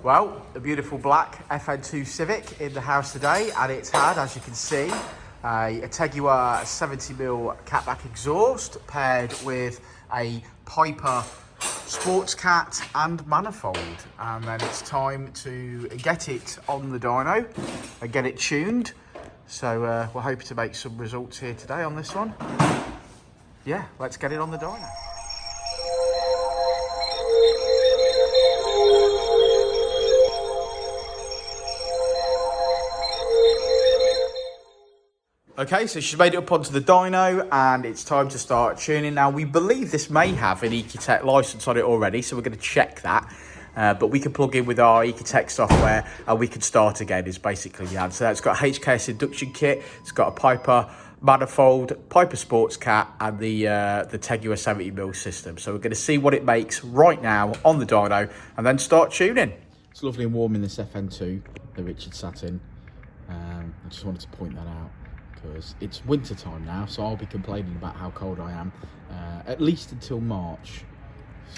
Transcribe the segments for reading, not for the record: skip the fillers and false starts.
Well, the beautiful black FN2 Civic in the house today, and it's had, as you can see, a Tegiwa 70mm catback exhaust paired with a Piper Sports Cat and Manifold. And then it's time to get it on the dyno and get it tuned. So we're hoping to make some results here today on this one. Yeah, let's get it on the dyno. Okay, so she's made it up onto the dyno and it's time to start tuning. Now, we believe this may have an Ecutek license on it already, so we're going to check that. But we can plug in with our Ecutek software and we can start again is basically the answer. It's got a HKS induction kit, it's got a Piper Manifold, Piper Sports Cat and the Tegiwa 70mm system. So we're going to see what it makes right now on the dyno and then start tuning. It's lovely and warm in this FN2 that Richard sat in. I just wanted to point that out, because it's winter time now, so I'll be complaining about how cold I am at least until March.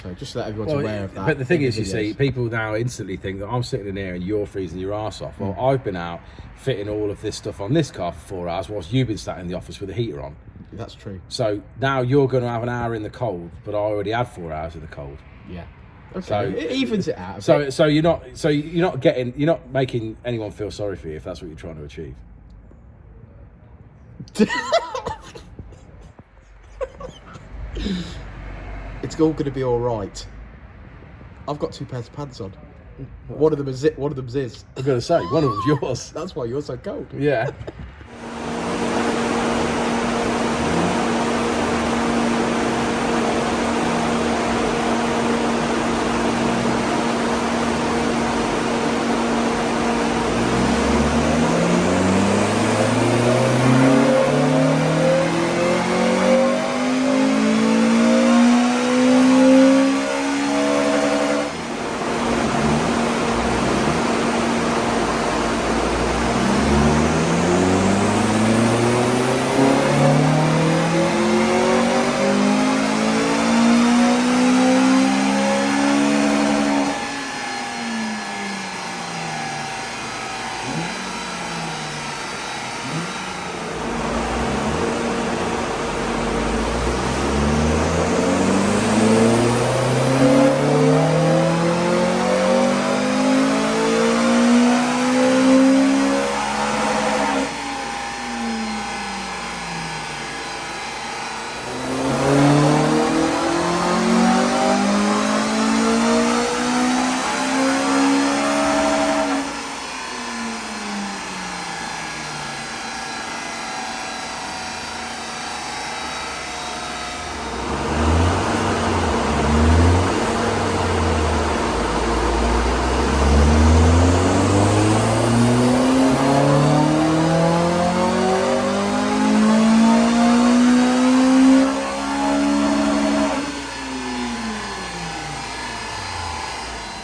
So just so that everyone's aware of that. But the thing is, you see, people now instantly think that I'm sitting in here and you're freezing your arse off. Well, I've been out fitting all of this stuff on this car for 4 hours whilst you've been sat in the office with the heater on. That's true. So now you're going to have an hour in the cold, but I already had 4 hours in the cold. Yeah. Okay. So it evens it out. So you're not making anyone feel sorry for you if that's what you're trying to achieve. It's all going to be all right. I've got 2 pairs of pants on. One of them is it. One of them's his. I'm going to say one of them's yours. That's why you're so cold. Yeah.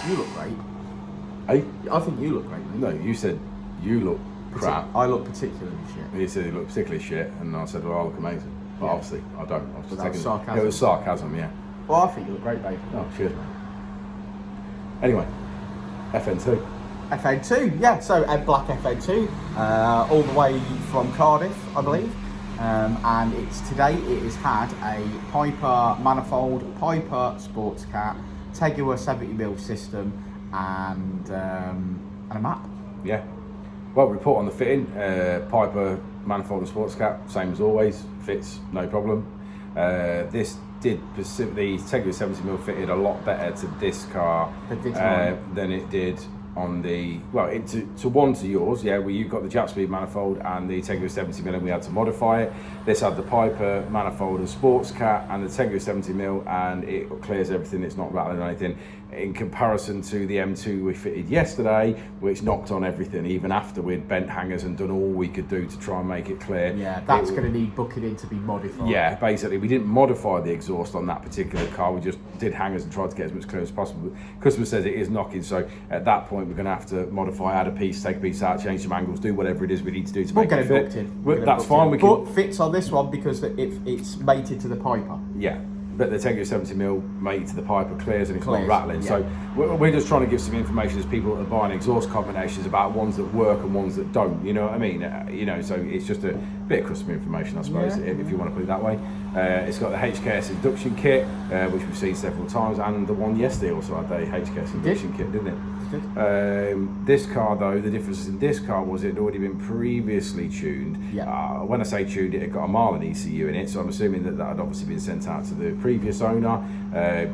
You look great. Hey? I think you look great, mate. No, you said you look crap. I look particularly shit. You said you look particularly shit, and I said, well, I look amazing. But Yeah. obviously, I don't. I was just taking sarcasm? It was sarcasm, yeah. Well, I think you look great, babe. Oh, cheers, man. Anyway, FN2. FN2, yeah, so a black FN2, all the way from Cardiff, I believe. And today it has had a Piper Manifold, Piper Sports Cat, Tegiwa 70mm system, and a map. Yeah. Well, report on the fitting. Piper Manifold and Sports Cat, same as always, fits no problem. This did the Tegiwa 70mm fitted a lot better to this car than it did on the, well, to yours, yeah, where you've got the Jap Speed manifold and the Tegiwa 70mm, and we had to modify it. This had the Piper Manifold and Sports Cat and the Tegiwa 70mm, and it clears everything, it's not rattling or anything. In comparison to the M2 we fitted yesterday, which knocked on everything, even after we'd bent hangers and done all we could do to try and make it clear. Yeah, that's going to need booking in to be modified. Yeah, basically, we didn't modify the exhaust on that particular car, we just did hangers and tried to get as much clear as possible. Customer says it is knocking, so at that point we're going to have to modify, add a piece, take a piece out, change some angles, do whatever it is we need to do to make it fit. Booked in. That's fine. But fits on this one because it's mated to the Piper. Yeah, but the Tegiwa 70mm made to the piper clears and it's not Clears, rattling. yeah. So we're just trying to give some information as people that are buying exhaust combinations about ones that work and ones that don't. You know what I mean? You know, so it's just a bit of customer information, I suppose, if you want to put it that way. It's got the HKS induction kit, which we've seen several times, and the one yesterday also had the HKS induction kit, didn't it? This car though, the difference in this car was it had already been previously tuned. When I say tuned, it had got a Marlin ECU in it, so I'm assuming that had obviously been sent out to the previous owner.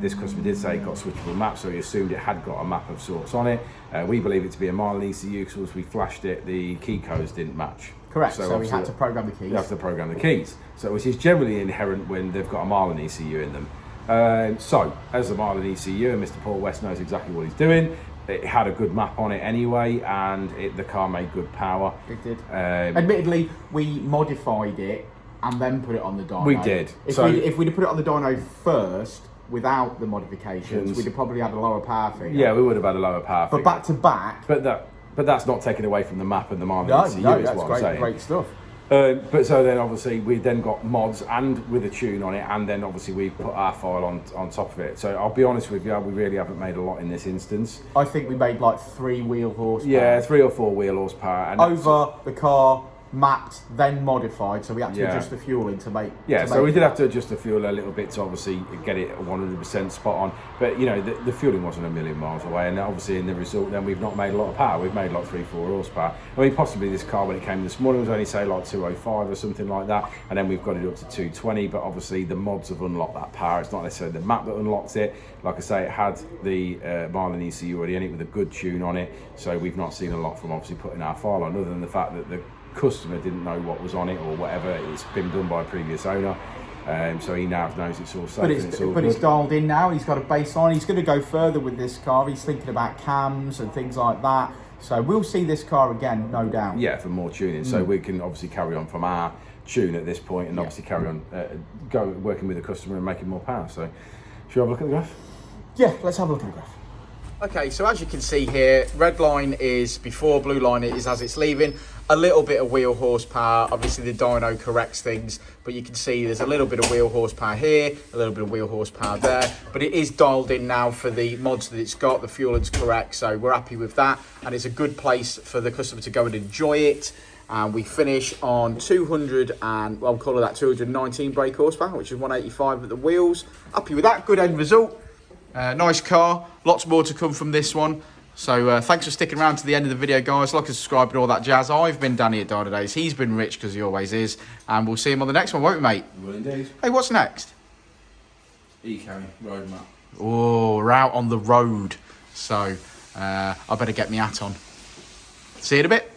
This customer did say it got switchable maps, so he assumed it had got a map of sorts on it. We believe it to be a Marlin ECU because as we flashed it, the key codes didn't match. Correct, so we had to program the keys. You have to program the keys, so which is generally inherent when they've got a Marlin ECU in them. So, as a Marlin ECU, and Mr. Paul West knows exactly what he's doing, it had a good map on it anyway, and the car made good power. It did. Admittedly, we modified it and then put it on the dyno. We did. If we'd have put it on the dyno first, without the modifications, we'd have probably had a lower power figure. Yeah, we would have had a lower power figure. But back to back... But that's not taken away from the map and the Marlin ECU, no, is that's what I'm saying. Great stuff. But so then obviously we then got mods and with a tune on it, and then obviously we put our file on top of it. So I'll be honest with you, we really haven't made a lot in this instance. I think we made like 3 wheel horsepower. Yeah, 3 or 4 wheel horsepower. And over the car, mapped, then modified, so we had to adjust the fuel in to make... Yeah, so we did have to adjust the fuel a little bit to obviously get it 100% spot on. But, you know, the fueling wasn't a million miles away, and obviously in the result then we've not made a lot of power. We've made like 3-4 horsepower. I mean, possibly this car when it came this morning was only, say, like 205 or something like that, and then we've got it up to 220, but obviously the mods have unlocked that power. It's not necessarily the map that unlocks it. Like I say, it had the Marlin ECU already in it with a good tune on it, so we've not seen a lot from obviously putting our file on, other than the fact that the customer didn't know what was on it or whatever. It's been done by a previous owner, so he now knows it's all safe. But it's dialed in now. He's got a baseline. He's going to go further with this car. He's thinking about cams and things like that. So we'll see this car again, no doubt. Yeah, for more tuning. So we can obviously carry on from our tune at this point, and obviously carry on working with the customer and making more power. So should we have a look at the graph? Yeah, let's have a look at the graph. Okay, so as you can see here, red line is before, blue line is as it's leaving. A little bit of wheel horsepower. Obviously the dyno corrects things, but you can see there's a little bit of wheel horsepower here, a little bit of wheel horsepower there, but it is dialed in now for the mods that it's got. The fueling's correct, so we're happy with that, and it's a good place for the customer to go and enjoy it. And we finish on 200 and, well, we'll call it that 219 brake horsepower, which is 185 at the wheels. Happy with that, good end result. Nice car, lots more to come from this one. So thanks for sticking around to the end of the video, guys. Like and subscribe and all that jazz. I've been Danny at Dynodaze. He's been Rich, because he always is. And we'll see him on the next one, won't we, mate? Well, indeed. Hey, what's next? E-carry, road map. Oh, we're out on the road. So I better get my hat on. See you in a bit.